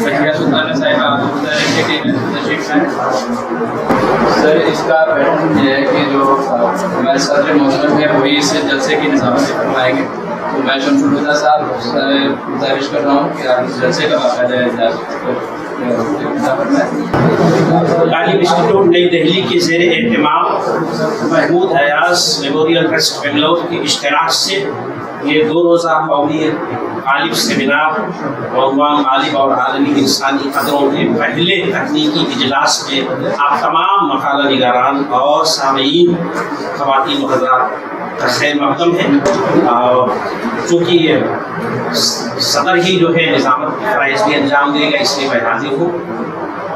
بحیرہ سلطانہ صاحبہ تشریف لائیں. سر اس کا پیٹرن یہ ہے کہ جو ہمارے صدر محترم ہے وہی اس جلسے کی نظامت فرمائیں گے. تو میں شمس الہدیٰ صاحب سے گزارش کر رہا ہوں کہ آپ اس جلسے کا باقاعدہ تعلیم انسٹیٹیوٹ نئی دہلی کے زیر اہتمام محمود حیاض میموریل ٹرسٹ بنگلور کے اشتراک سے یہ 2 روزہ قومی غالب سیمینار عنوان غالب اور عالمی انسانی قدروں کے پہلے تکنیکی اجلاس میں آپ تمام مقالہ نگاران اور سامعین خواتین و حضرات کا خیر مقدم ہے. چونکہ صدر ہی جو ہے نظامت فرائض بھی انجام دے گا اس لیے میں حاضر ہوں.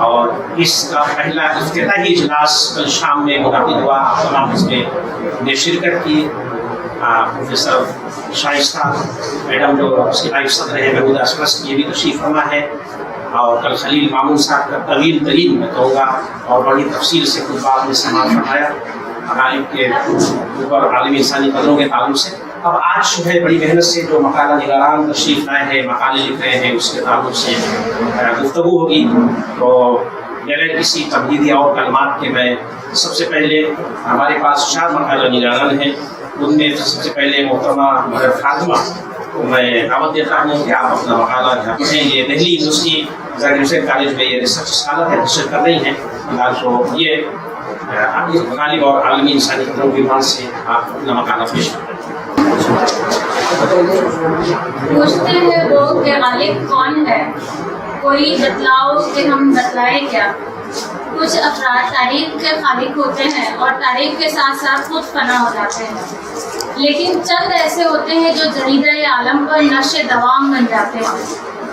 اور اس کا پہلا افتتاحی اجلاس کل شام میں منعقد ہوا. آپ تمام اس میں نے شرکت کی. پروفیسر شائستہ میڈم جو اس کی نائب صدر ہے محمود ٹرسٹ یہ بھی تشریف فرما ہے. اور کل خلیل مامون صاحب کا طویل ترین میں کہوں گا اور بڑی تفصیل سے خود بات میں سماعت فرمایا غالب کے اوپر عالمی انسانی قدروں کے تعلق سے. اب آج جو ہے بڑی محنت سے جو مقالہ نگاران تشریف لائے ہیں مقالے لکھ رہے ہیں اس کے تعلق سے گفتگو ہوگی. تو بغیر کسی تبدیلی اور کلمات کے میں سب سے پہلے ہمارے پاس 4 مقالہ نگاران ہیں. ان میں سب سے پہلے محترمہ مدر فاطمہ کو میں دعوت دیتا ہوں کہ آپ اپنا مقالہ جہاں ہیں یہ دہلی یونیورسٹی ذاکر حسین کالج میں یہ ریسرچ اسکالر ہے ریسرچ کر رہی ہیں. تو یہ غالب اور عالمی انسانی قدروں کی مان سے آپ اپنا مقالہ پیش کریں. پوچھتے ہیں لوگ کہ غالب کون ہے, کوئی بتلاؤ کہ ہم بتلائے کیا. کچھ افراد تاریخ کے خالق ہوتے ہیں اور تاریخ کے ساتھ ساتھ خود فنا ہو جاتے ہیں, لیکن چند ایسے ہوتے ہیں جو جریدہ عالم پر نقش دوام بن جاتے ہیں.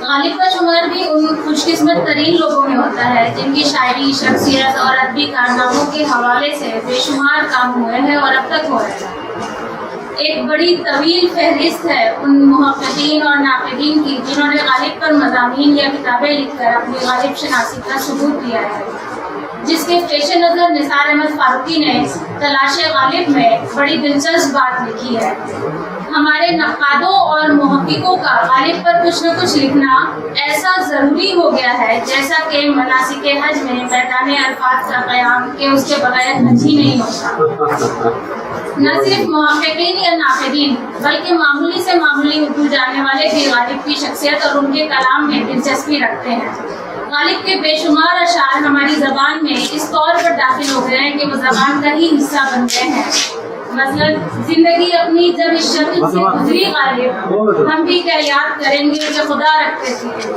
غالب کا شمار بھی ان خوش قسمت ترین لوگوں میں ہوتا ہے جن کی شاعری, شخصیت اور ادبی کارناموں کے حوالے سے بے شمار کام ہوئے ہیں اور اب تک ہو رہے ہیں. ایک بڑی طویل فہرست ہے ان محققین اور ناقدین کی جنہوں نے غالب پر مضامین یا کتابیں لکھ کر اپنی غالب شناسی کا ثبوت دیا ہے, جس کے پیش نظر نثار احمد فاروقی نے تلاش غالب میں بڑی دلچسپ بات لکھی ہے. ہمارے نقادوں اور محققوں کا غالب پر کچھ نہ کچھ لکھنا ایسا ضروری ہو گیا ہے جیسا کہ مناسک حج میں میدان عرفات کا قیام کہ اس کے بغیر حج ہی نہیں ہوتا. نہ صرف محققین یا ناقدین بلکہ معمولی سے معمولی اردو جاننے والے بھی غالب کی شخصیت اور ان کے کلام میں دلچسپی رکھتے ہیں. غالب کے بے شمار اشعار ہماری زبان میں اس طور پر داخل ہو گئے ہیں کہ وہ زبان کا ہی حصہ بن گئے ہیں. مثلا زندگی اپنی جب اس شکل سے گزری غالب, ہم بھی کیا یاد کریں گے کہ خدا رکھتے تھے.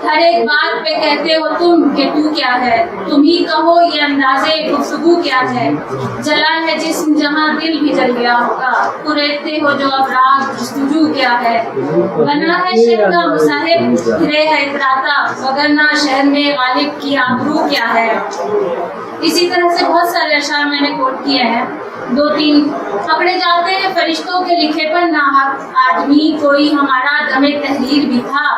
ہر ایک بات پہ کہتے ہو تم کہ تو کیا ہے, تم ہی کہو یہ اندازے گفتگو کیا ہے. جلا ہے جسم جہاں دل بھی جل گیا ہوگا, کریدتے ہو جو ابراج جستجو کیا ہے. بنا ہے شہر کا مصاحب پھرے ہے اتراتا, وگرنہ شہر میں غالب کی آبرو کیا ہے. اسی طرح سے بہت سارے اشعار میں نے کوٹ کیے ہیں. 2-3 پکڑے جاتے ہیں فرشتوں کے لکھے پر ناحق آدمی, کوئی ہمارا دم تحریر بھی تھا.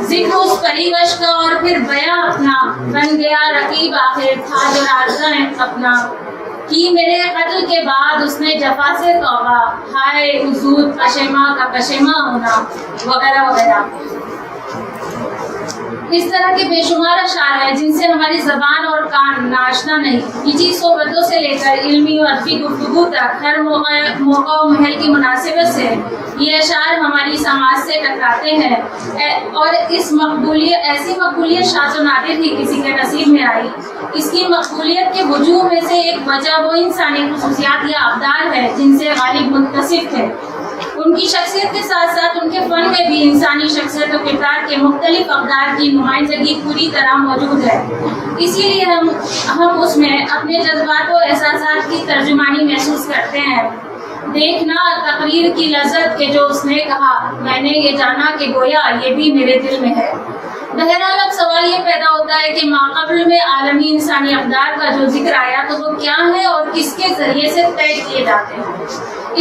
ذکر اس پریوش کا اور پھر بیاں اپنا بن گیا رقیب آخر تھا جو رازاں اپنا. کی میرے قتل کے بعد اس نے جفا سے توبہ, ہائے حضور پشیماں کا پشیماں ہونا, وغیرہ وغیرہ. اس طرح کے بے شمار اشعار ہیں جن سے ہماری زبان اور کان ناشنا نہیں. نجی صحبتوں سے لے کر علمی اور ادبی گفتگو تک ہر موقع و محل کی مناسبت سے یہ اشعار ہماری سماج سے ٹکراتے ہیں. اور اس ایسی مقبولیت شاذ و نادر ہی کسی کے نصیب میں آئی. اس کی مقبولیت کے وجوہ میں سے ایک وجہ وہ انسانی خصوصیات یا اقدار ہے جن سے غالب متصف تھے. ان کی شخصیت کے ساتھ ساتھ ان کے فن میں بھی انسانی شخصیت و کردار کے مختلف اقدار کی نمائندگی پوری طرح موجود ہے. اسی لیے ہم اس میں اپنے جذبات و احساسات کی ترجمانی محسوس کرتے ہیں. دیکھنا تقریر کی لذت کہ جو اس نے کہا, میں نے یہ جانا کہ گویا یہ بھی میرے دل میں ہے. بہرحال اب سوال یہ پیدا ہوتا ہے کہ ماقبل میں عالمی انسانی اقدار کا جو ذکر آیا تو وہ کیا ہے اور کس کے ذریعے سے طے کیے جاتے ہیں.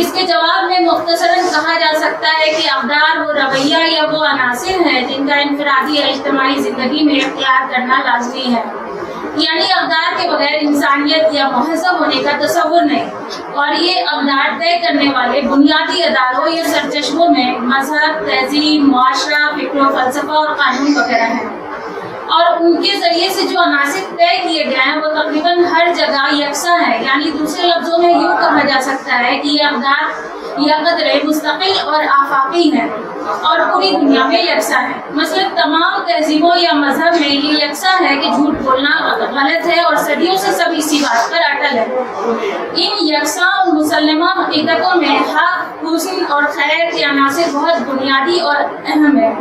اس کے جواب میں مختصراً کہا جا سکتا ہے کہ اقدار وہ رویہ یا وہ عناصر ہیں جن کا انفرادی یا اجتماعی زندگی میں اختیار کرنا لازمی ہے. یعنی اقدار کے بغیر انسانیت یا مہذب ہونے کا تصور نہیں، اور یہ اقدار طے کرنے والے بنیادی اداروں یا سرچشموں میں مذہب، تہذیب، معاشرہ، فکر و فلسفہ اور قانون وغیرہ ہیں، اور ان کے ذریعے سے جو عناصر طے کیے گئے ہیں وہ تقریباً ہر جگہ یکساں ہے. یعنی دوسرے لفظوں میں یوں کہا جا سکتا ہے کہ یہ اقدار یا قدرے مستقل اور آفاقی ہیں اور پوری دنیا میں یکساں ہے. مثلا تمام تہذیبوں یا مذہب میں یہ یکساں ہے کہ جھوٹ بولنا غلط ہے، اور صدیوں سے سب اسی بات پر اٹل ہے. ان یکساں اور مسلمہ حقیقتوں میں حق، حسن اور خیر کے عناصر بہت بنیادی اور اہم ہے.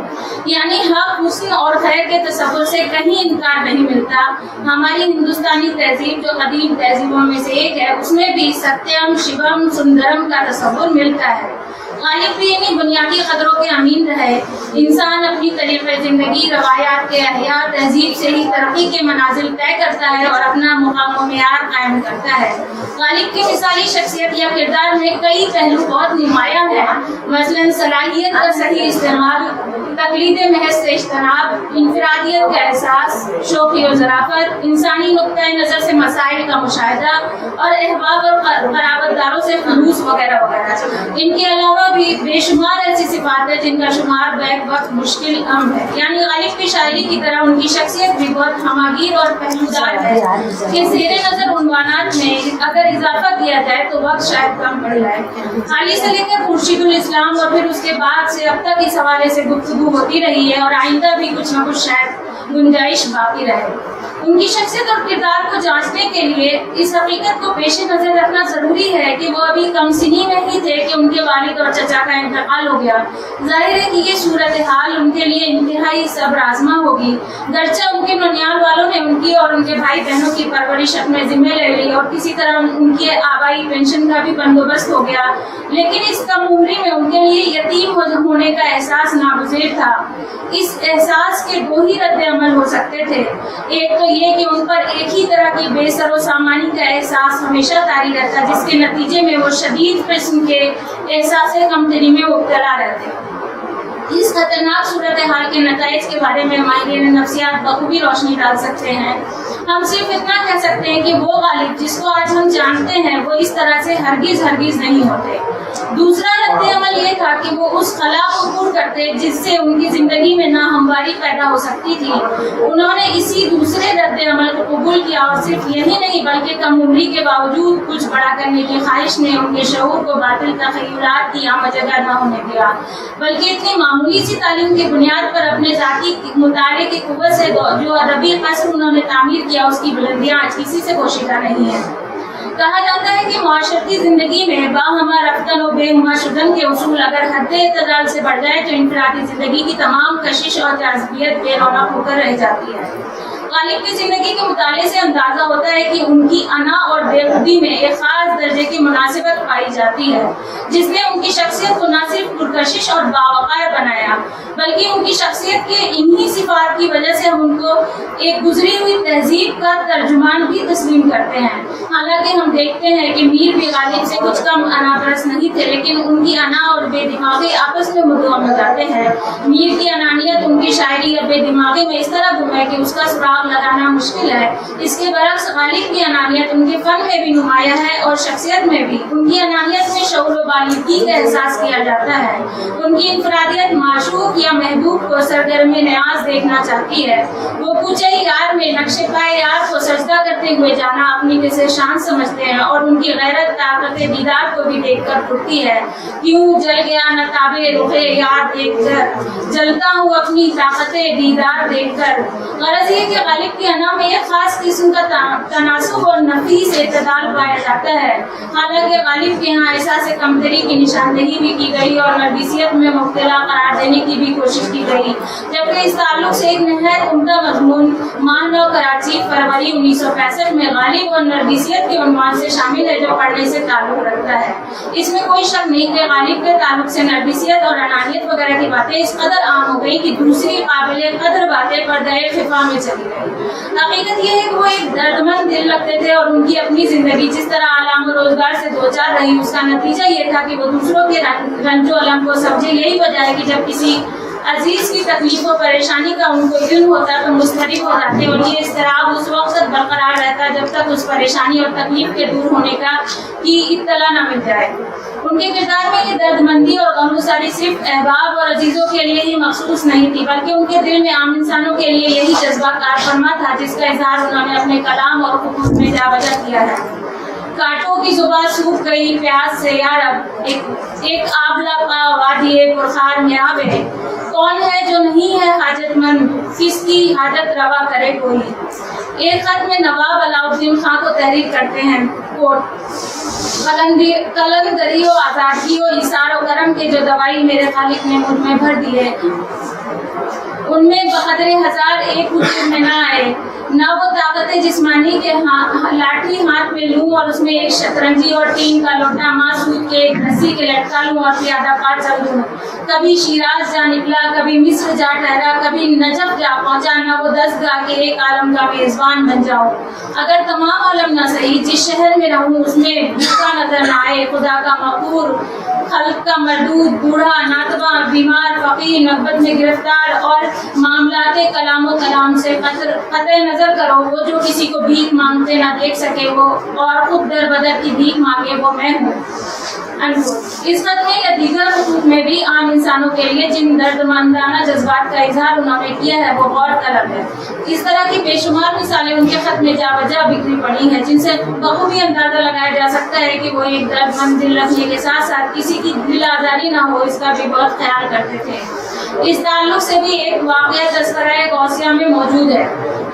یعنی حق، حسن اور خیر کے تصور سے کہیں انکار نہیں ملتا. ہماری ہندوستانی تہذیب جو قدیم تہذیبوں میں سے ایک ہے، اس میں بھی ستیم، شیوم، سندرم کا تصور ملتا ہے. غالب بھی انہیں بنیادی قدروں کے امین رہے. انسان اپنی طریقۂ زندگی، روایات کے احیاء، تہذیب سے ہی ترقی کے منازل طے کرتا ہے اور اپنا مقام و معیار قائم کرتا ہے. غالب کی مثالی شخصیت یا کردار میں کئی پہلو بہت نمایاں ہیں. مثلاً صلاحیت کا صحیح استعمال، تقلید محض سے اجتناب، انفرادیت کا احساس، شوخی و ظرافت، انسانی نقطۂ نظر سے مسائل کا مشاہدہ، اور احباب اور قرابت داروں سے خلوص وغیرہ وغیرہ. ان کے علاوہ بھی بے شمار ایسی صفات ہیں جن کا شمار بیک وقت مشکل ہے. یعنی غالب کی شاعری کی طرح ان کی شخصیت بھی بہت ہماگیر اور پہلودار ہے کہ زیر نظر عنوانات میں اگر اضافہ کیا جائے تو وقت شاید کم پڑ جائے. حالی سے لے کر خورشید الاسلام اور پھر اس کے بعد سے اب تک اس حوالے سے گفتگو ہوتی رہی ہے، اور آئندہ بھی کچھ نہ کچھ شاید گنجائش باقی رہے. ان کی شخصیت اور کردار کو جانچنے کے لیے اس حقیقت کو پیش نظر رکھنا ضروری ہے کہ وہ ابھی کم سنی میں ہی تھے کہ ان کے والد اور چچا کا انتقال ہو گیا. ظاہر ہے کہ یہ صورتحال ان کے لیے انتہائی صبر آزما ہوگی. گرچہ ان کے ننیال والوں نے ان کی اور ان کے بھائی بہنوں کی پرورش اپنے ذمہ لے لی اور کسی طرح ان کی آبائی پینشن کا بھی بندوبست ہو گیا، لیکن اس کم عمری میں ان کے لیے یتیم ہونے کا احساس ناگزیر تھا. اس احساس کے دو ہی رد عمل ہو سکتے تھے. ایک تو یہ کہ ان پر ایک ہی طرح کی بے سر و سامانی کا احساس ہمیشہ طاری رہتا، جس کے نتیجے میں وہ شدید قسم کے احساس کمتری میں مبتلا رہتے. اس خطرناک صورتحال کے نتائج کے بارے میں ماہرین نفسیات بخوبی روشنی ڈال سکتے ہیں. ہم صرف اتنا کہہ سکتے ہیں کہ وہ غالب جس کو آج ہم جانتے ہیں وہ اس طرح سے ہرگز نہیں ہوتے. دوسرا رد عمل یہ تھا کہ وہ اس خلا کو پور کرتے جس سے ان کی زندگی میں ناہمواری پیدا ہو سکتی تھی. انہوں نے اسی دوسرے رد عمل کو قبول کیا، اور صرف یہی نہیں بلکہ کم عمری کے باوجود کچھ بڑا کرنے کی خواہش نے ان کے شعور کو باطل تخیلات کی آمد جگہ نہ ہونے دیا، بلکہ اتنی معمولی سی تعلیم کی بنیاد پر اپنے ذاتی مطالعے کی قوت سے جو ادبی قصر انہوں نے تعمیر کیا، اس کی بلندیاں آج کسی سے پوشیدہ نہیں ہیں. کہا جاتا ہے کہ معاشرتی زندگی میں باہما رفتن و بے ہما شدن کے اصول اگر حد اعتدال سے بڑھ جائے تو انفرادی زندگی کی تمام کشش اور جاذبیت بے رونق ہو کر رہ جاتی ہے. غالب کی زندگی کے مطالعے سے اندازہ ہوتا ہے کہ ان کی انا اور بے خودی میں ایک خاص درجے کی مناسبت پائی جاتی ہے، جس نے ان کی شخصیت کو نہ صرف پرکشش اور باوقار بنایا بلکہ ان کی شخصیت کے انہی صفات کی وجہ سے ہم ان کو ایک گزری ہوئی تہذیب کا ترجمان بھی تسلیم کرتے ہیں. حالانکہ ہم دیکھتے ہیں کہ میر بھی غالب سے کچھ کم انا پرست نہیں تھے، لیکن ان کی انا اور بے دماغی آپس میں مدغم ہو جاتے ہیں. میر کی انانیت ان کی شاعری یا بے دماغی میں اس طرح گم ہے کہ اس کا سراغ لگانا مشکل ہے. اس کے برعکس غالب کی انانیت ان کے فن میں بھی نمایاں ہے اور شخصیت میں بھی. ان کی انانیت میں شعور و بالغی کا احساس کیا جاتا ہے. ان کی انفرادیت معشوق یا محبوب کو سرگرم نیاز دیکھنا چاہتی ہے. وہ کوچے یار میں نقش پائے یار کو سجدہ کرتے ہوئے جانا اپنی کسی شان سمجھتے ہیں، اور ان کی غیرت طاقت دیدار کو بھی دیکھ کر اٹھتی ہے. کیوں جل گیا نہ تابے رخے یار دیکھ کر، جلتا ہوں اپنی طاقت دیدار دیکھ کر. غرض یہ کہ غالب کی انا میں ایک خاص قسم کا تناسب اور نفیس اعتدال پایا جاتا ہے. حالانکہ غالب کے یہاں احساس کمتری کی نشاندہی بھی کی گئی اور نرگسیت میں مبتلا قرار دینے کی بھی کوشش کی گئی، جبکہ اس تعلق سے ایک نہایت عمدہ مضمون ماہ 9 کراچی فروری 1965 میں غالب اور نرگسیت کے عنوان سے شامل ہے، جو پڑھنے سے تعلق رکھتا ہے. اس میں کوئی شک نہیں کہ غالب کے تعلق سے نرگسیت اور انانیت وغیرہ کی باتیں اس قدر عام ہو گئی کہ دوسری قابل قدر باتیں پردہ خفا میں چلی گئی. حقیقت یہ ہے کہ وہ ایک دردمند دل رکھتے تھے، اور ان کی اپنی زندگی جس طرح علام و روزگار سے دوچار رہی، اس کا نتیجہ یہ تھا کہ وہ دوسروں کے رنج و الم کو سمجھے. یہی وجہ ہے کہ جب کسی عزیز کی تکلیف و پریشانی کا ان کو علم ہوتا تو مضطرب ہو جاتے اور یہ اضطراب اس وقت تک برقرار رہتا جب تک اس پریشانی اور تکلیف کے دور ہونے کی اطلاع نہ مل جائے۔ ان کے کردار میں یہ درد مندی اور غمگساری صرف احباب اور عزیزوں کے لیے ہی مخصوص نہیں تھی، بلکہ ان کے دل میں عام انسانوں کے لیے یہی جذبہ کار فرما تھا جس کا اظہار انہوں نے اپنے کلام اور خطوط میں جا بجا کیا ہے۔ کانٹوں کی زبان سوکھ گئی پیاس سے یا رب، ایک آبلہ پا وادی پرخار میاب ہے، کون ہے جو نہیں ہے حاجت مند، کس کی حاجت روا کرے کوئی۔ ایک خط میں نواب علاؤالدین خان کو تحریر کرتے ہیں، قلندری و آزادگی و ایثار و کرم کے جو دوائی میرے خالق نے مجھ میں بھر دی ہے، ان میں بقدر ہزار ایک وجود میں نہ آئے، نہ وہ طاقت جسمانی کے لاٹھی ہاتھ میں لوں اور اس میں ایک شطرنجی اور ٹین کا لوٹا ماں سود کے ایک رسی کے لٹکا لوں اور پیادہ پا چل دوں۔ کبھی شیراز جا نکلا، کبھی مصر جا ٹھہرا، کبھی نجف جا پہنچا، نہ وہ 10 گاہ کے ایک عالم کا میزبان بن جاؤ۔ اگر تمام عالم نہ صحیح، جس شہر میں رہوں اس میں بھوکا نظر نہ آئے، خدا کا مقبور، خلق کا مردود، بوڑھا، ناتواں، بیمار، فقیر، نغبت میں گرفتار اور معاملات کلام و کلام سے قطع نظر کرو، وہ جو کسی کو بھیک مانگتے نہ دیکھ سکے وہ اور خود در بدر کی بھیک مانگے وہ میں ہوں۔ اس خط میں یا دیگر خطوط میں بھی عام انسانوں کے لیے جن درد مندانہ جذبات کا اظہار انہوں نے کیا ہے وہ غور طلب ہے۔ اس طرح کی بے شمار مثالیں ان کے خط میں جا بجا بکھری پڑی ہیں، جن سے بخوبی اندازہ لگایا جا سکتا ہے کہ وہ ایک درد مند دل رکھنے کے ساتھ ساتھ کسی کی دل آزاری نہ ہو اس کا بھی بہت خیال کرتے تھے۔ اس تعلق سے بھی ایک واقعہ تذکرہ غوثیہ میں موجود ہے۔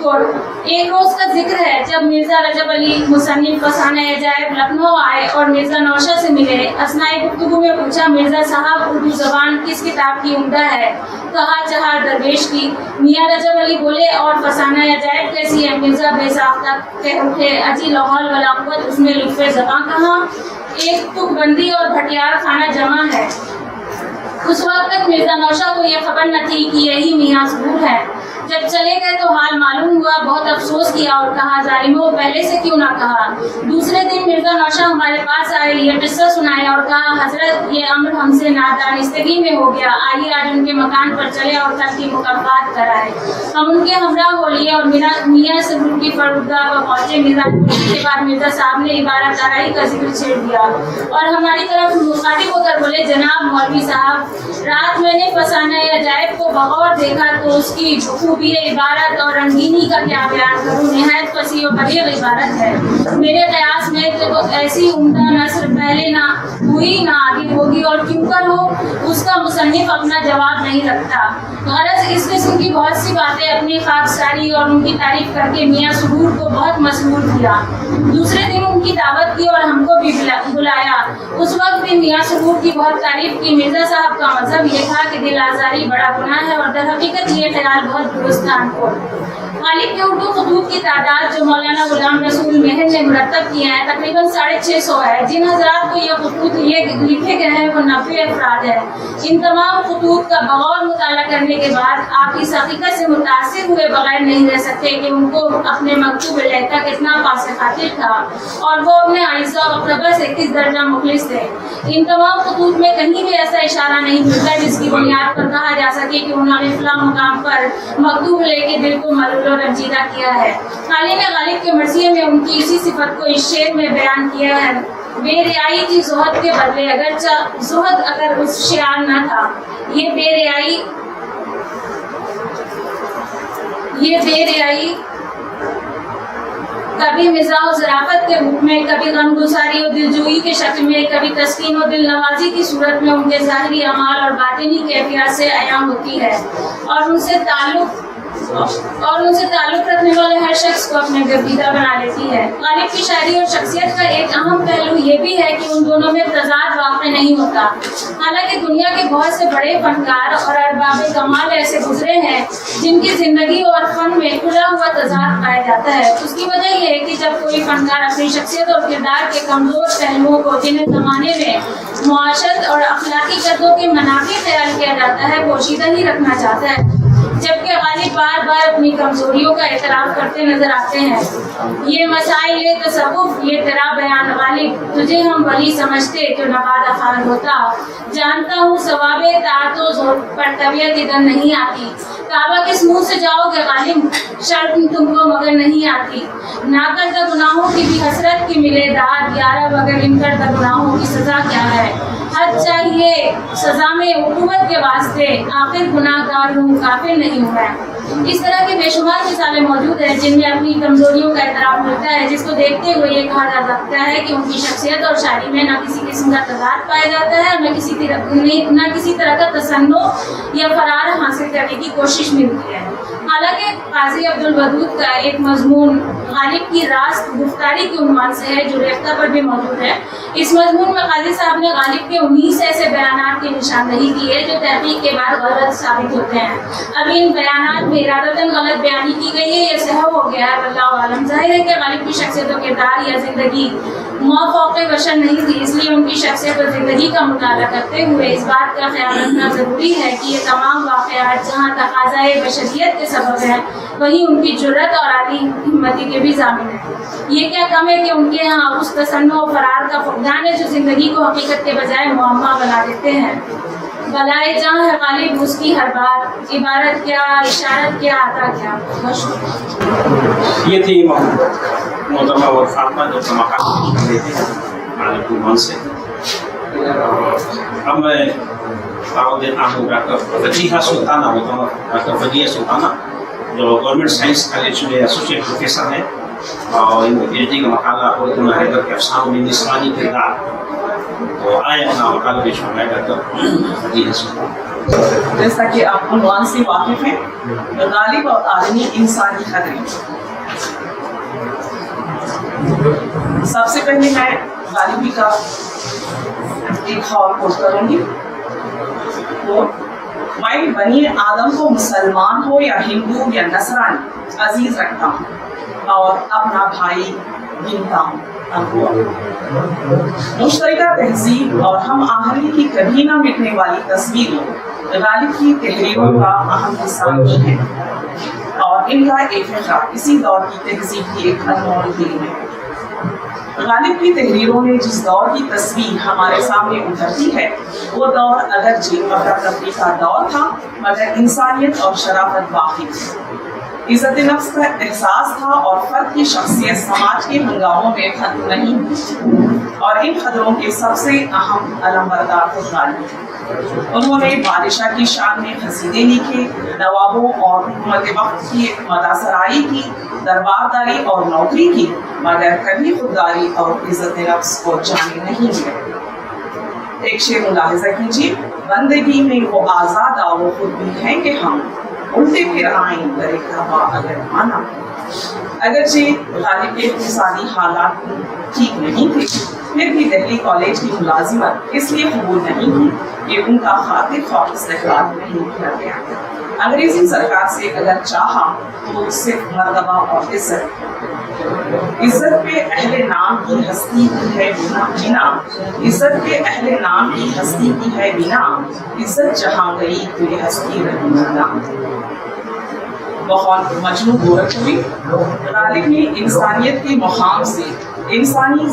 ایک روز کا ذکر ہے جب مرزا رجب علی مصنف فسانہ عجائب لکھنؤ آئے اور مرزا نوشہ سے ملے۔ اثناء گفتگو میں پوچھا، مرزا صاحب اردو زبان کس کتاب کی عمدہ ہے؟ کہا چہار درویش کی۔ میاں رجب علی بولے اور فسانہ عجائب کیسی ہے؟ مرزا بے ساختہ کہہ اٹھے، اجی لاہور ولا قوت، اس میں لطف زبان کہاں، ایک تک بندی اور بھٹیار خانہ جمع ہے۔ اس وقت تک مرزا نوشہ کو یہ خبر نہ تھی کہ یہی میاں ظہور ہے۔ جب چلے گئے تو حال معلوم ہوا، بہت افسوس کیا اور کہا ظالموں پہلے سے کیوں نہ کہا۔ دوسرے دن مرزا نوشہ ہمارے پاس آئے، یہ قصہ سنایا اور کہا حضرت یہ امر ہم سے نادانستگی میں ہو گیا، آئیے آج ان کے مکان پر چلے اور کل کی مکافات کرائے۔ ہم ان کے ہمراہ ہو لیے اور میاں سے ان کی فرودگاہ پر پہنچے۔ کے بعد مرزا صاحب نے عبارت آرائی کا ذکر چھیڑ دیا اور ہماری طرف مخاطب ہو کر بولے، جناب مولوی صاحب، رات میں نے فسانہ عجائب کو بغور دیکھا تو اس کی خوبی عبارت اور رنگینی کا کیا بیان کروں، نہایت فصیح و بلیغ عبارت ہے۔ میرے قیاس میں تو ایسی عمدہ نثر پہلے نہ ہوئی نہ آگے ہوگی، اور کیوں کر ہو اس کا مصنف اپنا جواب نہیں رکھتا۔ غرض اس قسم کی بہت سی باتیں اپنی خاکساری اور ان کی تعریف کر کے میاں سرور کو بہت مسرور کیا۔ دوسرے دن ان کی دعوت کی اور ہم کو بھی بلایا۔ اس وقت بھی میاں سرور کی بہت تعریف کی۔ مرزا صاحب کا مذہب یہ تھا کہ دل آزاری بڑا گناہ ہے اور در حقیقت یہ خیال بہت درست تھا۔ غالب کے اردو خطوط کی تعداد جو مولانا غلام رسول مہر نے مرتب کیے ہیں تقریباً 650 ہے۔ جن حضرات کو یہ خطوط لکھے گئے ہیں وہ 90 افراد ہیں۔ ان تمام خطوط کا بغور مطالعہ کرنے کے بعد آپ اس حقیقت سے متاثر ہوئے بغیر نہیں رہ سکتے کہ ان کو اپنے مکتوب لہتا کتنا پاس خاطر تھا اور وہ اپنے اعزاء و اقربا سے کس درجہ مخلص تھے۔ ان تمام خطوط میں کہیں بھی ایسا اشارہ نہیں ملتا جس کی بنیاد پر کہا جا سکے کہ انہوں نے فلاں مقام پر مکتوب لے کے دل کو ملول و رنجیدہ کیا ہے۔ حالی نے غالب کے مرثیے میں ان کی اسی صفت کو اس شعر میں بیان کیا ہے، بے ریائی تھی زہد کے بدلے، اگرچہ زہد اگر اس شعار نہ تھا، یہ بے ریائی کبھی مزاح و ظرافت کے روپ میں، کبھی غمگساری و دلجوئی کے شکل میں، کبھی تسکین و دل نوازی کی صورت میں ان کے ظاہری اعمال اور باطنی کیفیات سے عیاں ہوتی ہے اور ان سے تعلق رکھنے والے ہر شخص کو اپنے گردیدہ بنا لیتی ہے۔ غالب کی شاعری اور شخصیت کا ایک اہم پہلو یہ بھی ہے کہ ان دونوں میں تضاد واقع نہیں ہوتا۔ حالانکہ دنیا کے بہت سے بڑے فنکار اور ارباب کمال ایسے گزرے ہیں جن کی زندگی اور فن میں کھلا ہوا تضاد پایا جاتا ہے۔ اس کی وجہ یہ ہے کہ جب کوئی فنکار اپنی شخصیت اور کردار کے کمزور پہلوؤں کو جنہیں زمانے میں معاشرت اور اخلاقی قدروں کے منافی خیال کیا جاتا ہے پوشیدہ ہی رکھنا چاہتا ہے، جبکہ غالب بار بار اپنی کمزوریوں کا اعتراف کرتے نظر آتے ہیں. یہ مسائل تصوف، یہ تیرا بیان غالب، تجھے ہم ولی سمجھتے تو نوادہ خان ہوتا. جانتا ہوں ثواب طاعت و زہد پر طبیعت ادھر نہیں آتی. کعبہ کس منہ سے جاؤ گے غالب، شرط تم کو مگر نہیں آتی. نہ کردہ گناہوں کی بھی حسرت کی ملے داد، یارا مگر ان کردہ گناہوں کی سزا کیا ہے. حد چاہیے سزا میں حکومت کے واسطے، آخر گناہ گار ہوں کافر نہیں ہوں میں. اس طرح کے بے شمار مثالیں موجود ہیں جن میں اپنی کمزوریوں کا اعتراف ملتا ہے، جس کو دیکھتے ہوئے یہ کہا جا سکتا ہے کہ ان کی شخصیت اور شاعری میں نہ کسی قسم کا تضاد پایا جاتا ہے اور نہ کسی طرح کا تصنع یا فرار حاصل کرنے کی کوشش ملتی ہے. حالانکہ قاضی عبدالودود کا ایک مضمون غالب کی راست گفتاری کے عنوان سے ہے جو ریختہ پر بھی موجود ہے. اس مضمون میں قاضی صاحب نے غالب کے 19 ایسے بیانات کی نشاندہی کی ہے جو تحقیق کے بعد غلط ثابت ہوتے ہیں. اب ان بیانات میں ارادتاً غلط بیانی کی گئی ہے یا سہو ہو گیا ہے، واللہ عالم. ظاہر ہے کہ غالب کی شخصیت و کردار یا زندگی موافق بشر نہیں تھی، اس لیے ان کی شخصیت اور زندگی کا مطالعہ کرتے ہوئے اس بات کا خیال رکھنا ضروری ہے کہ یہ تمام واقعات جہاں تقاضۂ بشریت کے سبب ہیں، وہیں ان کی جرت اور عالی ہمتی کے بھی ضامن ہیں. یہ کیا کم ہے کہ ان کے ہاں اس تصنع و فرار کا فقدان ہے جو زندگی کو حقیقت کے بجائے معمہ بنا دیتے ہیں. بلائے جہاں ہے غالب اس کی ہر بات، عبارت کیا، اشارت کیا، عطا کیا. یہ تھی محترمہ اور فاطمہ جو سماعت کر لیتے ہیں غالب عنوان سے. اب میں دعوت دیتا ہوں ڈاکٹر وجیہہ سلطانہ، محترمہ ڈاکٹر وجیہہ سلطانہ جو گورنمنٹ سائنس کالج میں ایسوسیٹ پروفیسر ہیں اور ان پی ایچ ڈی کا مقالہ اردو میں حیدر کے افسانوں میں نسوانی کردار. تو آئے اپنا مقالہ پیش فرمائے ڈاکٹر وجیہہ سلطانہ. جیسا کہ آپ عنوان سے واقف ہیں، غالب اور آدمی انسانی قدریں. سب سے پہلے میں غالبی کا ایک خول کوٹ کروں گی. میں بنی آدم کو مسلمان ہو یا ہندو یا نصرانی عزیز رکھتا ہوں اور اپنا بھائی گنتا ہوں. مشترکہ تہذیب اور ہم آہنگی کی کبھی نہ مٹنے والی تصویریں غالب کی تحریروں کا اہم حصہ نہیں ہے اور ان کا ایک فقرہ اسی دور کی تہذیب کی ایک انمول دین ہے. غالب کی تحریروں میں جس دور کی تصویر ہمارے سامنے ابھرتی ہے وہ دور اگرچہ افراتفری کا دور تھا مگر انسانیت اور شرافت باقی تھی. عزت نفس کا احساس تھا اور فرد کی شخصیت سماج کے ہنگاموں میں ختم نہیں ہوئی اور ان خطروں کے سب سے اہم علمبردار خود غالب تھے. انہوں نے بادشاہ کی شان میں قصیدے لکھے، نوابوں اور حکومت وقت کی مداثرائی کی، دربارداری اور نوکری کی، مگر کبھی خودداری اور عزت نفس کو جانے نہیں دیا. ایک شعر ملاحظہ کیجیے: بندگی میں وہ آزاد وہ خود بھی ہیں کہ ہم الٹے پھر آئیں درے کعبہ اگر مانا. اگرچہ غالب کے اقتصادی حالات ٹھیک نہیں تھے پھر بھی دہلی کالج کی ملازمت اس لیے قبول نہیں کی کہ ان کا خاطر خواہ استقلال نہیں کیا گیا. انگریزی سرکار سے اگر چاہا تو صرف مرتبہ اور عزت پہ اہل نام کی ہستی کی ہے بنا، عزت پہ اہل نام کی ہستی کی ہے بنا، عزت جہاں گئی تو یہ ہستی رہی بنا. بہت مجنون گورکھ ہوئی. غالب نے انسانیت کے مقام سے انسانی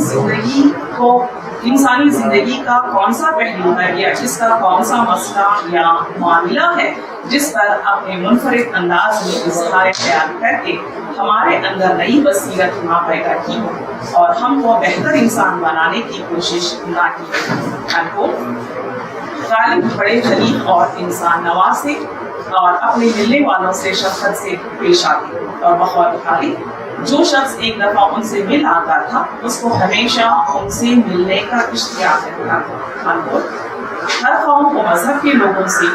زندگی کا کون سا پہلو ہے یا اس کا کون سا مسئلہ یا معاملہ ہے جس پر اپنے منفرد انداز میں اظہار خیال کر کے ہمارے اندر نئی بصیرت نہ پیدا کی ہو اور ہم کو بہتر انسان بنانے کی کوشش نہ کی. غالب بڑے خلیق اور انسان نواز تھے اور اپنے ملنے والوں سے شفقت سے پیش آتے اور بخور خالی جو شخص ایک دفعہ ان سے مل آتا تھا اس کو ہمیشہ ان سے ملنے کا اشتیاق رہتا تھا. ہر قوم و مذہب کے لوگوں سے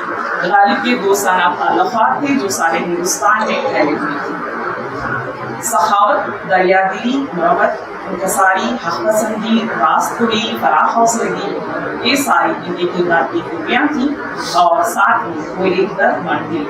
غالب کے دوستانہ تعلقات تھے جو سارے ہندوستان میں پھیلے ہوئے تھے. سخاوت، دریا دلی، محبت، انکساری، حق پسندی، راست خوری، فراخ حوصلگی، یہ ساری ان کے کردار کی خوبیاں تھیں اور ساتھ میں وہ ایک درد مند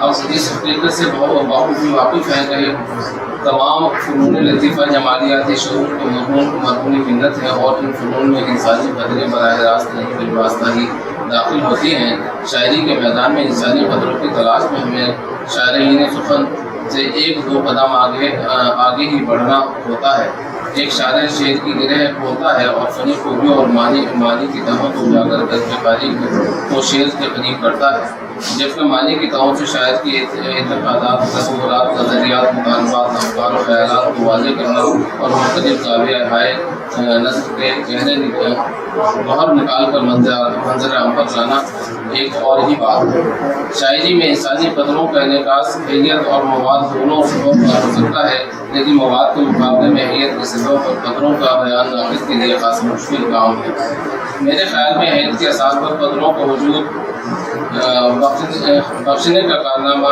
اب اس حقیقت سے واقف ہیں کہ تمام فنون لطیفہ جمالیاتی شعور کو مرہون منت ہے اور ان فنون میں انسانی قدریں براہ راست نہیں بالواسطہ ہی داخل ہوتی ہیں۔ شاعری کے میدان میں انسانی قدروں کی تلاش میں ہمیں شارحین سخن سے ایک دو قدم آگے ہی بڑھنا ہوتا ہے۔ ایک شاعر شعر کی گرہ کھولتا ہے اور فنی خوبیوں اور معنی کی تہوں کو اجاگر کر کے قاری کو شعر کے قریب کرتا ہے، جبکہ معنی کی تہوں سے شاعر کی اعتقادات، تصورات، نظریات، مطالبات، افکار و خیالات کو واضح کرنا اور مختلف زاویہ ہائے نظر کے گہرے باہر نکال کر منظر عام پر لانا ایک اور ہی بات ہے۔ شاعری میں انسانی قدروں کا انعکاس حیت اور مواد دونوں سطحوں پر ہو سکتا ہے، لیکن مواد کے مقابلے میں حیت کی سطحوں پر قدروں کا بیان ناقد کے لیے خاص مشکل کام ہے۔ میرے خیال میں حیت کے اساس پر قدروں کو وجود بخشنے کا کارنامہ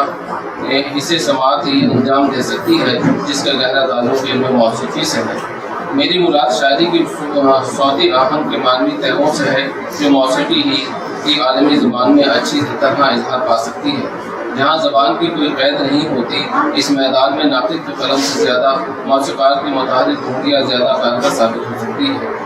اسے سماعت ہی انجام دے سکتی ہے، جس کا گہرا تعلق علم موسیقی سے ہے۔ میری مراد شاعری کی صوتی آہنگ کے معنوی تہوں سے ہے، جو موسیقی ہی کی عالمی زبان میں اچھی طرح اظہار پا سکتی ہے۔ جہاں زبان کی کوئی قید نہیں ہوتی، اس میدان میں ناطق کی قلم سے زیادہ موسیقار کی متحرک دھنگیاں زیادہ کارگر ثابت ہو سکتی ہے۔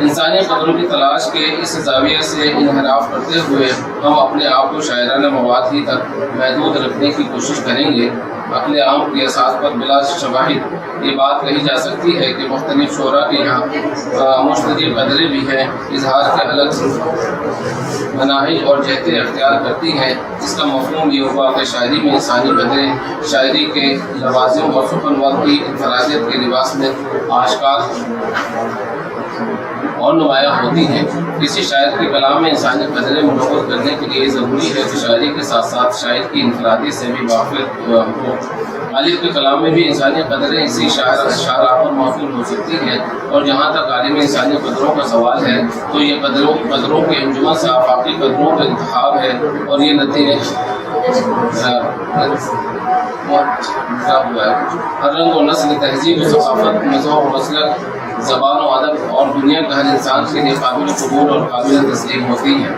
انسانی قدروں کی تلاش کے اس زاویے سے انحراف کرتے ہوئے ہم اپنے آپ کو شاعرانہ مواد ہی تک محدود رکھنے کی کوشش کریں گے۔ عقل عام کی اساس پر بلا شواہد یہ بات کہی جا سکتی ہے کہ مختلف شعراء کے یہاں مشترک قدریں بھی ہیں، اظہار کے الگ مناہج اور جہتیں اختیار کرتی ہیں۔ اس کا مفہوم یہ ہوا کہ شاعری میں انسانی قدریں شاعری کے لوازم اور سخن وقت کی انفرادیت کے لباس میں آشکار اور نمایاں ہوتی ہیں۔ کسی شاعر کے کلام میں انسانی قدریں منعقد کرنے کے لیے ضروری ہے کہ شاعری کے ساتھ ساتھ شاعر کی انفرادیت سے بھی واقف ہو۔ غالب کے کلام میں بھی انسانی قدریں اسی شاعراں پر موصول ہو سکتی ہیں، اور جہاں تک عالم انسانی قدروں کا سوال ہے تو یہ قدروں کے انجمن سے آفاقی قدروں کا انتخاب ہے، اور یہ نتیجے ہر رنگ و نسل، تہذیب و ثقافت، مذہب و مسلک، زبان و ادب اور دنیا کا ہر انسان کے لیے قابل قبول اور قابل تسلیم ہوتی ہے۔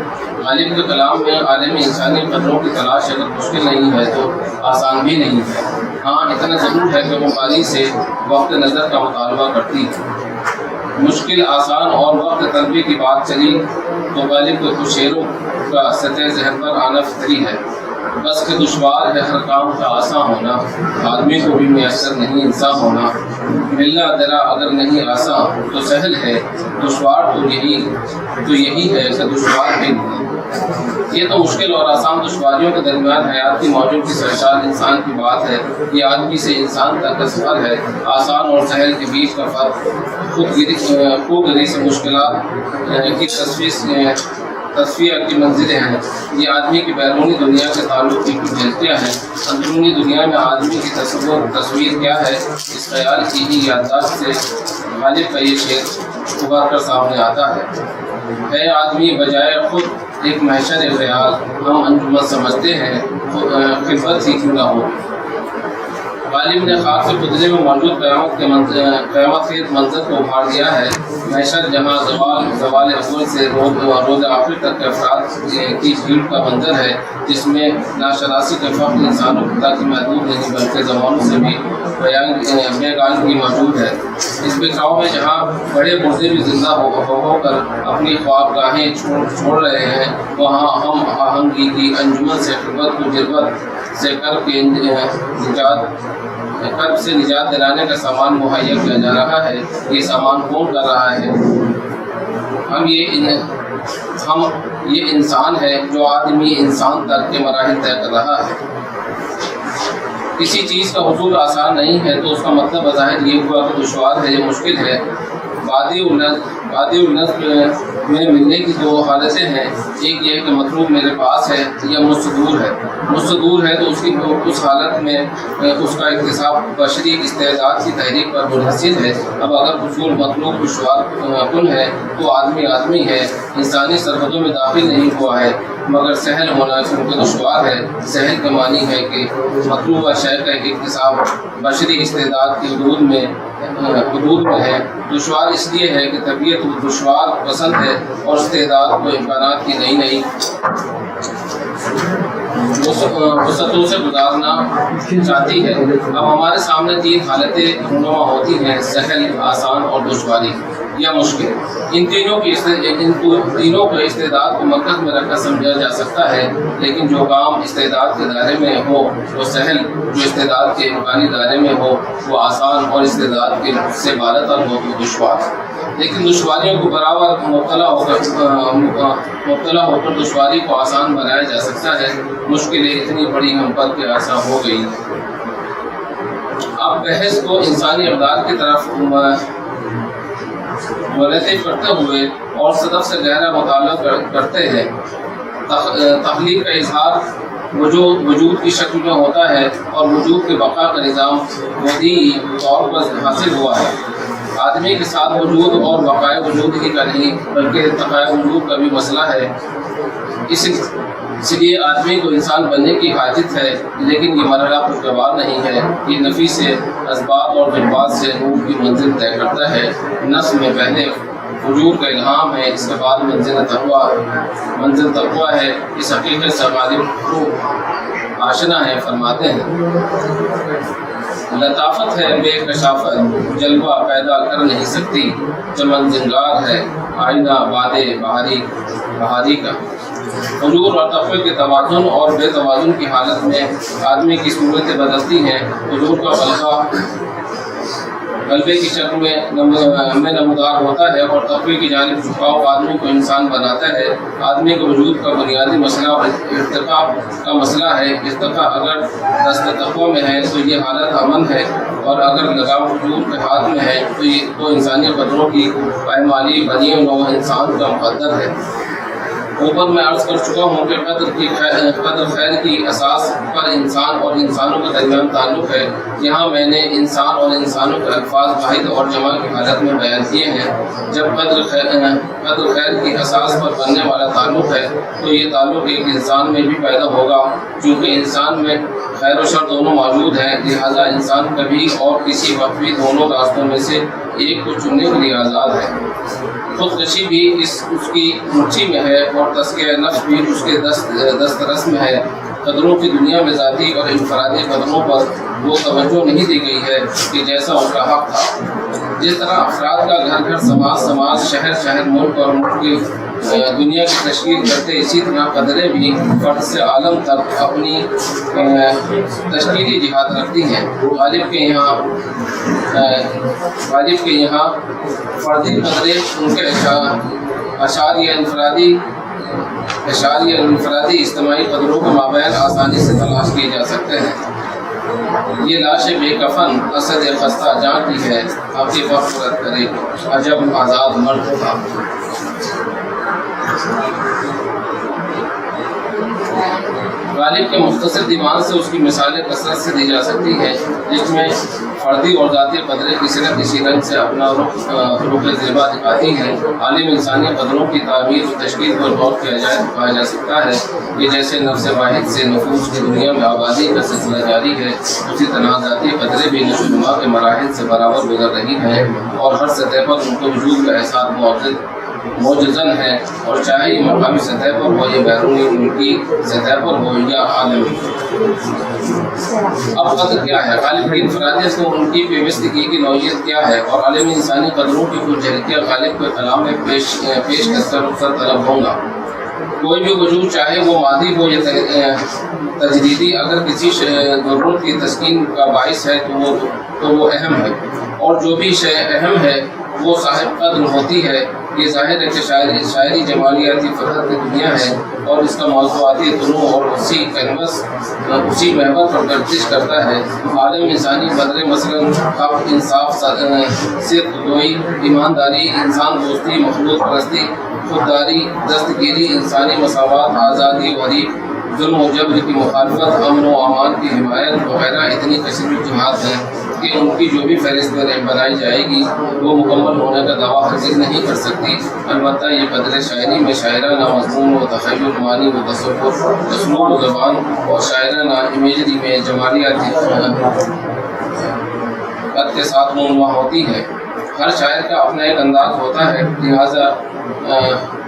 غالب کے کلام میں عالمی انسانی قدروں کی تلاش اگر مشکل نہیں ہے تو آسان بھی نہیں ہے۔ ہاں، اتنا ضرور ہے کہ وہ قاری سے وقت نظر کا مطالبہ کرتی ہے۔ مشکل، آسان اور وقت طلبی کی بات چلی تو غالب کے کچھ شعروں کا سطح ذہن پر آنا فطری ہے۔ بس کہ دشوار ہے ہر کام کا آسان ہونا، آدمی کو بھی میسر نہیں انسان ہونا۔ ملنا درا اگر نہیں آسان تو سہل ہے، دشوار تو یہی ہے کہ دشوار بھی نہیں۔ یہ تو مشکل اور آسان دشواریوں کے درمیان حیات کی موجوں کی سرشار انسان کی بات ہے۔ یہ آدمی سے انسان تک کا سفر ہے۔ آسان اور سہل کے بیچ کا فرق خودگری سے مشکلات کی تصفیہ کی منزلیں ہیں۔ یہ آدمی کی بیرونی دنیا کے تعلق کی کچھ جھلکیاں ہیں۔ اندرونی دنیا میں آدمی کی تصویر کیا ہے، اس خیال کی ہی یادداشت سے غالب کا یہ شعر ابھر کر سامنے آتا ہے آدمی بجائے خود ایک محشر خیال، ہم انجمن سمجھتے ہیں خلوت ہی کیوں نہ ہو۔ غالب نے خاک سے خدرے میں موجود قیامت خیز منظر کو ابھار دیا ہے۔ محشر جہاں زوال اول سے روز آخر تک کے افراد کی بھیڑ کا منظر ہے، جس میں ناشناسی کے فقر انسان و خدا کی محدود نہیں بلکہ زمانوں سے بھی بیگانگی موجود ہے۔ اس بکھراؤ میں جہاں بڑے مردے بھی زندہ ہو کر اپنی خواب گاہیں چھوڑ رہے ہیں، وہاں ہم آہنگی کی انجمن سے خلوت کو جربت سے کرب سے نجات دلانے کا سامان مہیا کیا جا رہا ہے۔ یہ سامان کون کر رہا ہے؟ یہ انسان ہے جو آدمی انسان تک کے مراحل طے کر رہا ہے۔ کسی چیز کا حصول آسان نہیں ہے تو اس کا مطلب بظاہر یہ ہوا کہ دشوار ہے یا مشکل ہے۔ وادی النظم میں ملنے کی دو حالتیں ہیں، ایک یہ کہ مطلوب میرے پاس ہے یا مجھ سے دور ہے۔ مجھ سے دور ہے تو اس حالت میں اس کا اکتساب بشری استعداد کی تحریک پر منحصر ہے۔ اب اگر حصول مطلوب دشوار کن ہے تو آدمی ہے، انسانی سرحدوں میں داخل نہیں ہوا ہے، مگر سہل ہونا کیونکہ دشوار ہے۔ سہل کا معنی ہے کہ مطلوبہ شے کا اکتساب بشری استعداد کی حدود میں ہے۔ دشوار اس لیے ہے کہ طبیعت دشوار پسند ہے اور استعداد کو امکانات کی نئی وسعتوں سے گزارنا چاہتی ہے۔ اب ہمارے سامنے 3 حالتیں رونما ہوتی ہیں: سہل، آسان اور دشواری یا مشکل۔ ان تینوں کو استعداد کو مرکز میں رکھ کر سمجھا جا سکتا ہے، لیکن جو کام استعداد کے دائرے میں ہو وہ سہل، جو استعداد کے امکانی دائرے میں ہو وہ آسان، اور استعداد کے سے بالاتر ہو تو دشوار۔ لیکن دشواریوں کو برابر مبتلا ہو کر دشواری کو آسان بنایا جا سکتا ہے۔ مشکلیں اتنی بڑی ہم پر کہ آسان ہو گئی۔ اب بحث کو انسانی اقدار کی طرف مرتب کرتے ہوئے اور صدف سے گہرا مطالعہ کرتے ہیں۔ تخلیق کا اظہار وجود کی شکل میں ہوتا ہے، اور وجود کے بقا کا نظام ودیعی طور پر حاصل ہوا ہے۔ آدمی کے ساتھ وجود اور بقائے وجود ہی کا نہیں بلکہ ارتقاء وجود کا بھی مسئلہ ہے۔ اس لیے آدمی کو انسان بننے کی حاجت ہے، لیکن یہ مرحلہ خوشگوار نہیں ہے۔ یہ نفی سے اسباب اور جذبات سے روح کی منزل طے کرتا ہے۔ نفس میں پہلے وجود کا الہام ہے، اس کے بعد منزل تقویٰ ہے۔ اس حقیقت سے غالب کو آشنا ہے، فرماتے ہیں لطافت ہے بے کشافت، جلوہ پیدا کر نہیں سکتی، چمن زنگار ہے آئینہ بادے بہاری کا۔ حضور اور تقوی کے توازن اور بے توازن کی حالت میں آدمی کی صورتیں بدلتی ہیں۔ حضور کا غلبے کی شکل میں نمودار ہوتا ہے، اور تقوی کی جانب جھکاؤ آدمی کو انسان بناتا ہے۔ آدمی کے وجود کا بنیادی مسئلہ ارتقاء کا مسئلہ ہے۔ ارتقاء اگر دست تقوی میں ہے تو یہ حالت امن ہے، اور اگر لگام وجود کے ہاتھ میں ہے تو انسانی قدروں کی پائمالی بنی نوع انسان کا مقدر ہے۔ اوپر میں عرض کر چکا ہوں کہ قدر خیر کی اساس پر انسان اور انسانوں کے درمیان تعلق ہے۔ یہاں میں نے انسان اور انسانوں کے الفاظ واحد اور جمع کی حالت میں بیان کیے ہیں۔ جب قدر خیر کی اساس پر بننے والا تعلق ہے تو یہ تعلق ایک انسان میں بھی پیدا ہوگا، چونکہ انسان میں خیر و شر دونوں موجود ہیں، لہذا انسان کبھی اور کسی وقت بھی دونوں راستوں میں سے ایک کو چننے کے لیے آزاد ہے۔ خودکشی بھی اس کی مٹھی میں ہے، اور تزکیہ نفس بھی اس کے دسترس میں ہے۔ قدروں کی دنیا میں ذاتی اور انفرادی قدروں پر وہ توجہ نہیں دی گئی ہے کہ جیسا ان کا حق تھا۔ جس طرح افراد کا گھر سماج شہر ملک اور ملک کی دنیا کی تشکیل کرتے، اسی طرح قدریں بھی فرد سے عالم تک اپنی تشکیلی جہاد رکھتی ہیں۔ غالب کے یہاں فردی قدریں ان کے اشاریہ انفرادی اجتماعی قدروں کے مابین آسانی سے تلاش کیے جا سکتے ہیں۔ یہ لاش بے کفن اسد خستہ جان کی ہے، آپ کی مغفرت کرے عجب آزاد مرد تھا۔ غالب کے مختصر دیوان سے اس کی مثالیں کثرت سے دی جا سکتی ہیں، جس میں فردی اور ذاتی قدریں کسی نہ کسی رنگ سے اپنا رخ زیبا دکھاتی ہیں۔ عالم انسانی قدروں کی تعمیر و تشکیل پر غور کیا جا سکتا ہے کہ جیسے نفس واحد سے نفوس کی دنیا میں آبادی کا سلسلہ جاری ہے، اسی طرح ذاتی قدریں بھی نشو و نما کے مراحل سے برابر گزر رہی ہیں، اور ہر سطح پر ان کے وجود کا احساس موجزن ہے، اور چاہے یہ مقامی سطح پر ہو یا بیرونی ملکی سطح پر ہو یا عالمی۔ اب قدر کیا ہے؟ غالب کی انفرادیت کو ان کی پیوستگی کی نوعیت کیا ہے، اور عالمی انسانی قدروں کی کچھ جھلکیاں غالب کے کلام میں پیش کر طلب ہوں گا۔ کوئی بھی وجود چاہے وہ مادی ہو یا تجدیدی، اگر کسی ضرورت کی تسکین کا باعث ہے تو وہ اہم ہے، اور جو بھی شے اہم ہے وہ صاحب قدر ہوتی ہے۔ یہ ظاہر ہے کہ شاعری جمالیاتی فرحت کی دنیا ہے، اور اس کا موضوعاتی تنوع اور اسی محور پر گردش کرتا ہے۔ عالم انسانی قدریں مثلاً حق، انصاف، صدق گوئی، ایمانداری، انسان دوستی، مخلوق پرستی، خودداری، دستگیری، انسانی مساوات، آزادی، غریب، ظلم و جبر کی مخالفت، امن و امان کی حمایت وغیرہ اتنی کثیر جہات ہیں کہ ان کی جو بھی فہرست بنائی جائے گی وہ مکمل ہونے کا دعویٰ حاصل نہیں کر سکتی۔ البتہ یہ قدریں شاعری میں شاعرانہ مضمون و تخیل، معنی و تصور، اسلوب و زبان، اور شاعرانہ امیجری میں جمالیاتی قد کے ساتھ رونما ہوتی ہے۔ ہر شاعر کا اپنا ایک انداز ہوتا ہے، لہٰذا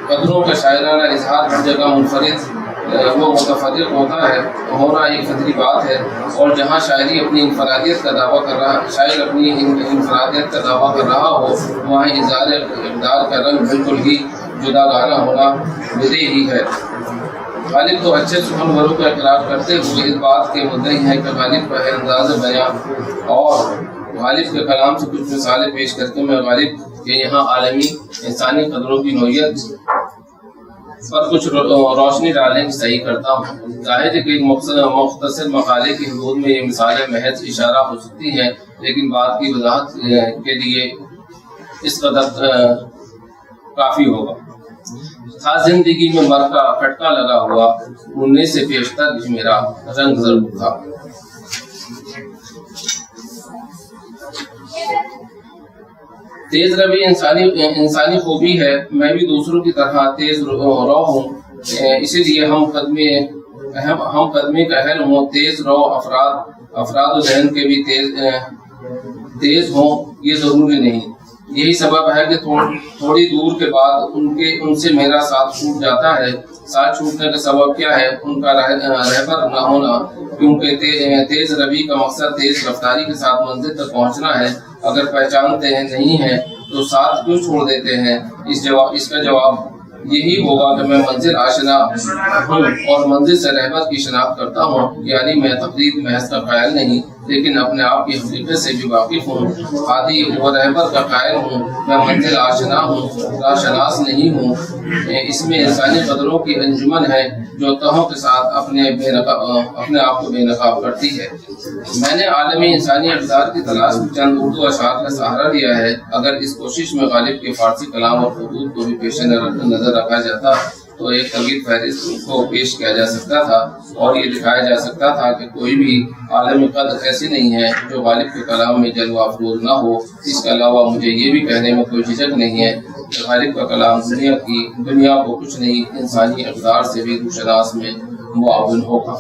قدروں کا شاعرانہ اظہار ہر جگہ منفرد وہ متفرق ہونا ایک فطری بات ہے، اور جہاں شاعری اپنی انفرادیت کا دعویٰ کر رہا شاعر اپنی انفرادیت کا دعویٰ کر رہا ہو، وہاں اظہار اقدار کا رنگ بالکل ہی جداگانہ ہونا بدیہی ہی ہے۔ غالب تو اچھے سخنوروں کا اقرار کرتے ہوئے اس بات کے مدعی ہیں کہ غالب کا ہے انداز بیاں، اور غالب کے کلام سے کچھ مثالیں پیش کر کے میں غالب کے یہاں عالمی انسانی قدروں کی نوعیت پر کچھ روشنی ڈالنے کی صحیح کرتا ہوں۔ ظاہر ہے کہ ایک مختصر مقالے کی حدود میں یہ مثالیں محض اشارہ ہو سکتی ہیں، لیکن بات کی وضاحت کے لیے اس قدر کافی ہوگا۔ تھا زندگی میں مر کا کھٹکا لگا ہوا، اننے سے پیشتر بھی میرا رنگ ضرور تھا۔ تیز روی انسانی خوبی ہے، میں بھی دوسروں کی طرح تیز رو ہوں، اسی لیے ہم قدمی کا اہل ہوں۔ تیز رو افراد و ذہن کے بھی تیز ہوں یہ ضروری نہیں۔ یہی سبب ہے کہ تھوڑی دور کے بعد ان سے میرا ساتھ چھوٹ جاتا ہے۔ ساتھ چھوٹنے کا سبب کیا ہے؟ ان کا رہبر نہ ہونا، کیونکہ تیز روی کا مقصد تیز رفتاری کے ساتھ منزل تک پہنچنا ہے۔ اگر پہچانتے ہیں نہیں ہیں تو ساتھ کیوں چھوڑ دیتے ہیں؟ اس کا جواب یہی ہوگا کہ میں منزل آشنا ہوں اور منزل سے رہبر کی شناخت کرتا ہوں، یعنی میں تقلید محض کا قائل نہیں، لیکن اپنے آپ کی حقیقت سے بھی واقف ہوں۔ ہادی و رہبر کا قائل ہوں، میں منزل آشنا ہوں، راہ شناس نہیں ہوں۔ اس میں انسانی قدروں کی انجمن ہے جو تہوں کے ساتھ اپنے آپ کو بے نقاب کرتی ہے۔ میں نے عالمی انسانی اقدار کی تلاش میں چند اردو اشعار کا سہارا لیا ہے۔ اگر اس کوشش میں غالب کے فارسی کلام اور خطوط کو بھی پیش نظر رکھا جاتا تو ایک طویل فہرست کو پیش کیا جا سکتا تھا، اور یہ دکھایا جا سکتا تھا کہ کوئی بھی عالمی قدر ایسی نہیں ہے جو غالب کے کلام میں جلوہ افروز نہ ہو۔ اس کے علاوہ مجھے یہ بھی کہنے میں کوئی جھجک نہیں ہے کہ غالب کا کلام دنیا کو کچھ نہیں انسانی اقدار سے بھی روشناس میں معاون ہوگا۔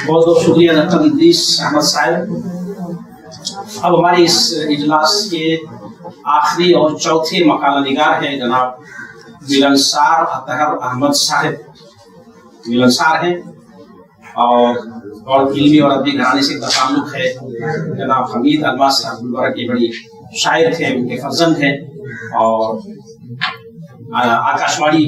بہت بہت شکریہ ڈاکٹر ادریس احمد صاحب۔ اب ہمارے اس اجلاس کے آخری اور چوتھے مقالہ نگار ہیں جناب ملنسار اطہر احمد صاحب۔ ملنسار ہیں اور علمی اور ادبی گھرانے سے تعلق ہے۔ جناب حمید الماس صاحب گلبرگہ کے بڑی شاعر تھے، ان کے فرزند ہیں، اور آکاش وانی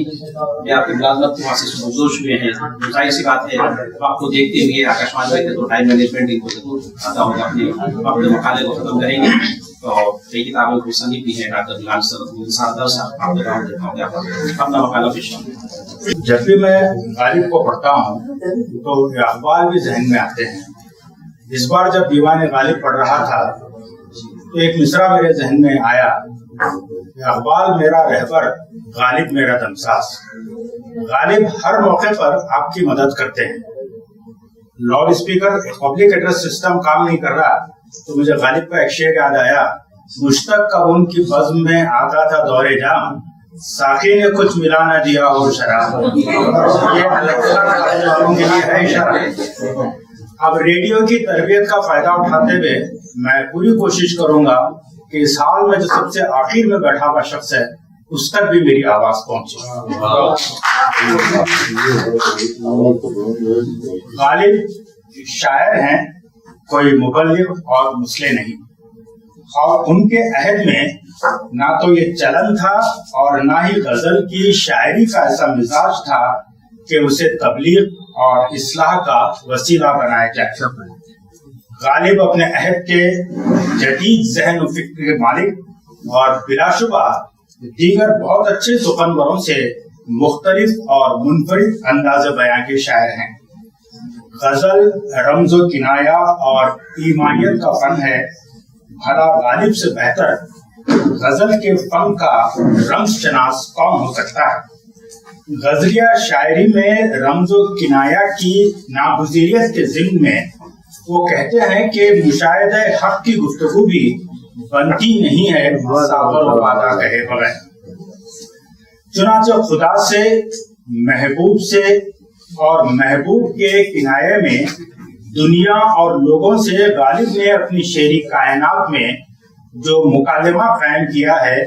میں آپ کی ملازمت وہاں سے سبکدوش ہوئے ہیں۔ ظاہر سی بات ہے آپ کو دیکھتے ہوئے آکاش وانی میں تو ٹائم مینجمنٹ ان کو ضرور آتا ہوگا، اپنے مقالے کو ختم کریں گے۔ تو کئی کتابوں کی مصنف بھی ہیں ڈاکٹر ملنسار صاحب، اپنا مقالہ پیش کریں۔ جب بھی میں غالب کو پڑھتا ہوں تو یہ اقوال بھی ذہن میں آتے ہیں۔ اس بار جب دیوان غالب پڑھ رہا تھا تو ایک مصرع میرے ذہن میں آیا، اقبال میرا رہبر، غالب میرا دمساز۔ غالب ہر موقع پر آپ کی مدد کرتے ہیں۔ Loud speaker public address system کام نہیں کر رہا تو مجھے غالب کا ایک شعر یاد آیا، مشتق کب ان کی بزم میں آتا تھا دور جام، ساقی نے کچھ ملا نہ دیا اور شراب۔ یہ کے لیے ہے اشارہ۔ اب ریڈیو کی تربیت کا فائدہ اٹھاتے ہوئے میں پوری کوشش کروں گا کہ اس حال میں جو سب سے آخر میں بیٹھا ہوا شخص ہے اس تک بھی میری آواز پہنچے۔ غالب شاعر ہیں، کوئی مبلغ اور مسلح نہیں، اور ان کے عہد میں نہ تو یہ چلن تھا اور نہ ہی غزل کی شاعری کا ایسا مزاج تھا کہ اسے تبلیغ اور اصلاح کا وسیلہ بنایا جائے۔ غالب اپنے عہد کے جدید ذہن و فکر کے مالک اور بلا شبہ دیگر بہت اچھے سخنوروں سے مختلف اور منفرد انداز بیان کے شاعر ہیں۔ غزل رمز و کنایہ اور ایمانیت کا فن ہے، بھلا غالب سے بہتر غزل کے فن کا رمز شناس کون ہو سکتا ہے؟ غزلیہ شاعری میں رمز و کنایہ کی ناگزیریت کے ضمن میں وہ کہتے ہیں کہ مشاہدہ حق کی گفتگو بھی بنتی نہیں ہے صابر و وعدہ کہے بغیر۔ چنانچہ خدا سے، محبوب سے اور محبوب کے کنایے میں دنیا اور لوگوں سے غالب نے اپنی شعری کائنات میں جو مکالمہ قائم کیا ہے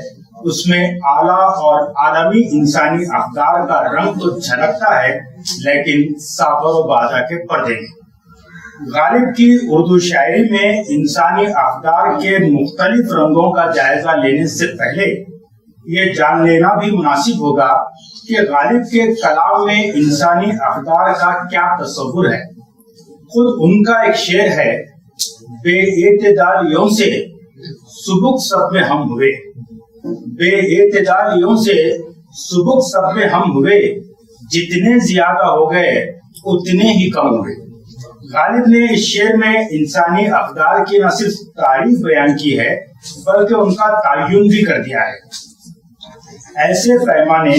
اس میں اعلیٰ اور عالمی انسانی اقدار کا رنگ تو جھلکتا ہے، لیکن صابر و بازا کے پردے میں۔ غالب کی اردو شاعری میں انسانی اقدار کے مختلف رنگوں کا جائزہ لینے سے پہلے یہ جان لینا بھی مناسب ہوگا کہ غالب کے کلام میں انسانی اقدار کا کیا تصور ہے۔ خود ان کا ایک شعر ہے، بے اعتدالیوں سے سبک سب میں ہم ہوئے، بے اعتدالیوں سے سبک سب میں ہم ہوئے، جتنے زیادہ ہو گئے اتنے ہی کم ہوئے۔ غالب نے اس شعر میں انسانی اقدار کی نہ صرف تعریف بیان کی ہے بلکہ ان کا تعین بھی کر دیا ہے۔ ایسے پیمانے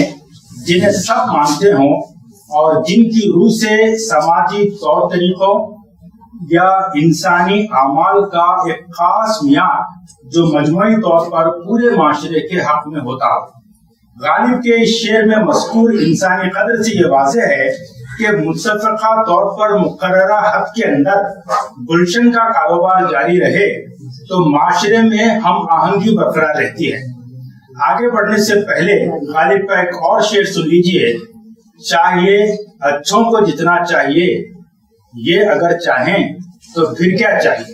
جنہیں سب مانتے ہوں اور جن کی روح سے سماجی طور طریقوں یا انسانی اعمال کا ایک خاص معیار جو مجموعی طور پر پورے معاشرے کے حق میں ہوتا ہو۔ غالب کے اس شعر میں مذکور انسانی قدر سے یہ واضح ہے کہ متفقہ طور پر مقررہ حد کے اندر گلشن کا کاروبار جاری رہے تو معاشرے میں ہم آہنگی برقرار رہتی ہے۔ آگے بڑھنے سے پہلے غالب کا ایک اور شعر سن لیجئے، چاہیے اچھوں کو جتنا چاہیے، یہ اگر چاہیں تو پھر کیا چاہیے۔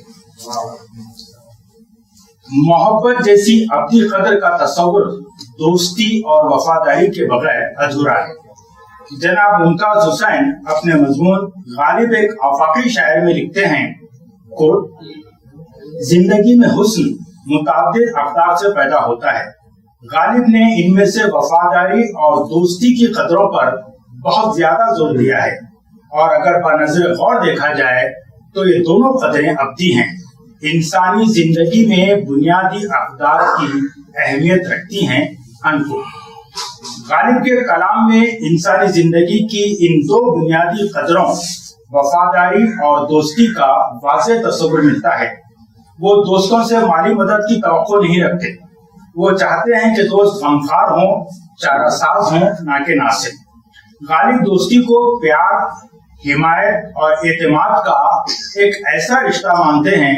محبت جیسی ابدی قدر کا تصور دوستی اور وفاداری کے بغیر ادھورا ہے۔ جناب ممتاز حسین اپنے مضمون غالب ایک آفاقی شاعر میں لکھتے ہیں، کوٹ، زندگی میں حسن متعدد اقدار سے پیدا ہوتا ہے۔ غالب نے ان میں سے وفاداری اور دوستی کی قدروں پر بہت زیادہ زور دیا ہے، اور اگر بنظر غور دیکھا جائے تو یہ دونوں قدریں ابدی ہیں، انسانی زندگی میں بنیادی اقدار کی اہمیت رکھتی ہیں۔ غالب کے کلام میں انسانی زندگی کی ان دو بنیادی قدروں وفاداری اور دوستی کا واضح تصور ملتا ہے۔ وہ دوستوں سے مالی مدد کی توقع نہیں رکھتے، وہ چاہتے ہیں کہ دوست غمخوار ہوں، چارہ ساز ہوں، نہ کہ ناصر۔ غالب دوستی کو پیار، حمایت اور اعتماد کا ایک ایسا رشتہ مانتے ہیں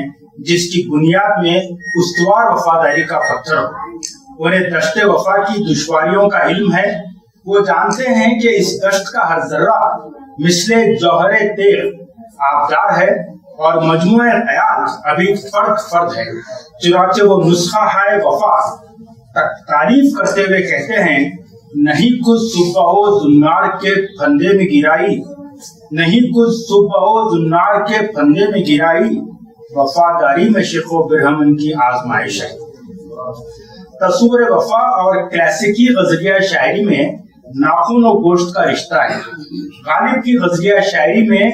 جس کی بنیاد میں استوار وفاداری کا پتھر ہو۔ انہیں دشت وفا کی دشواریوں کا علم ہے، وہ جانتے ہیں کہ اس دشت کا ہر ذرہ مثل جوہر تیغ آبدار ہے اور مجموعہ خیال ابھی فرد ہے۔ چنانچہ وہ نسخہ ہائے وفا تعریف کرتے ہوئے کہتے ہیں، نہیں کچھ صبح و زنار کے پھندے میں گرائی، نہیں کچھ صبح و زنار کے پھندے میں گرائی، وفاداری میں شق و برہمن کی آزمائش ہے۔ تصور وفا اور کلاسیکی غزلیہ شاعری میں ناخن و گوشت کا رشتہ ہے۔ غالب کی غزلیہ شاعری میں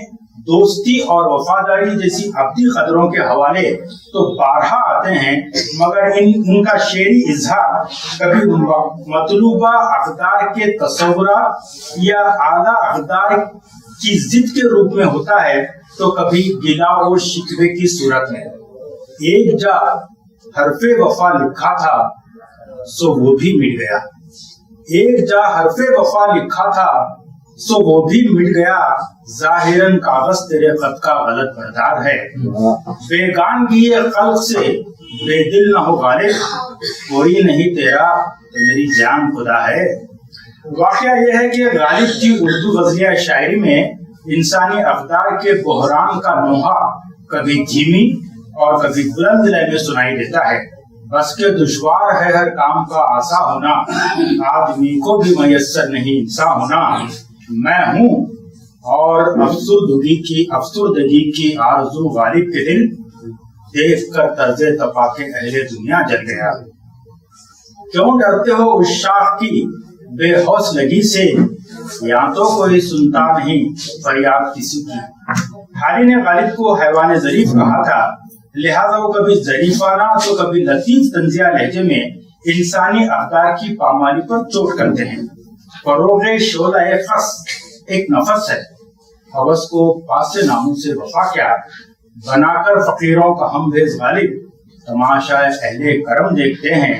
دوستی اور وفاداری جیسی ابدی قدروں کے حوالے تو بارہا آتے ہیں، مگر ان کا شعری اظہار کبھی مطلوبہ اقدار کے تصورات یا اعلیٰ اقدار کی ضد کے روپ میں ہوتا ہے تو کبھی گلا و شکوے کی صورت میں۔ ایک جا حرف وفا لکھا تھا سو وہ بھی مٹ گیا، ایک جا حرف وفا لکھا تھا سو وہ بھی مٹ گیا، ظاہراً کاغذ تیرے خط کا غلط بردار ہے، بیگانگی خلق سے بے دل نہ ہو غالب، کوئی نہیں تیرا میری جان خدا ہے۔ واقعہ یہ ہے کہ غالب کی اردو غزلیہ شاعری میں انسانی اقدار کے بحران کا نوحہ کبھی دھیمی اور کبھی بلند لے میں سنائی دیتا ہے۔ بس کے دشوار ہے ہر کام کا آسا ہونا، آدمی کو بھی میسر نہیں انسان ہونا، میں ہوں اور افسردگی کی آرزو غالب کے دل، دیکھ کر طرز تپا کے اہل دنیا جل گیا۔ کیوں ڈرتے ہو اس شاخ کی بے حوصلگی سے، یا تو کوئی سنتا نہیں فریاد کسی کی۔ حالی نے غالب کو حیوان ظریف کہا تھا، لہذا وہ کبھی ظریفانہ تو کبھی لطیف طنزیہ لہجے میں انسانی اقدار کی پامالی پر چوٹ کرتے ہیں۔ فروغ شعلہ خس ایک نفس ہے، حوث کو پاس ناموں سے وفا کیا، بنا کر فقیروں کا ہم بھیز غالب، تماشا اہل کرم دیکھتے ہیں۔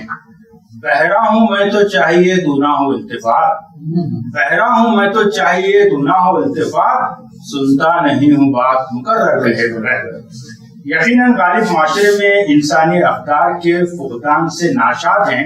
بہرا ہوں میں تو چاہیے دونا ہو التفات، بہرا ہوں میں تو چاہیے دونا ہو التفات، سنتا نہیں ہوں بات مقرر رہے بغیر۔ یقیناً غالب معاشرے میں انسانی اقدار کے فقدان سے ناشاد ہیں،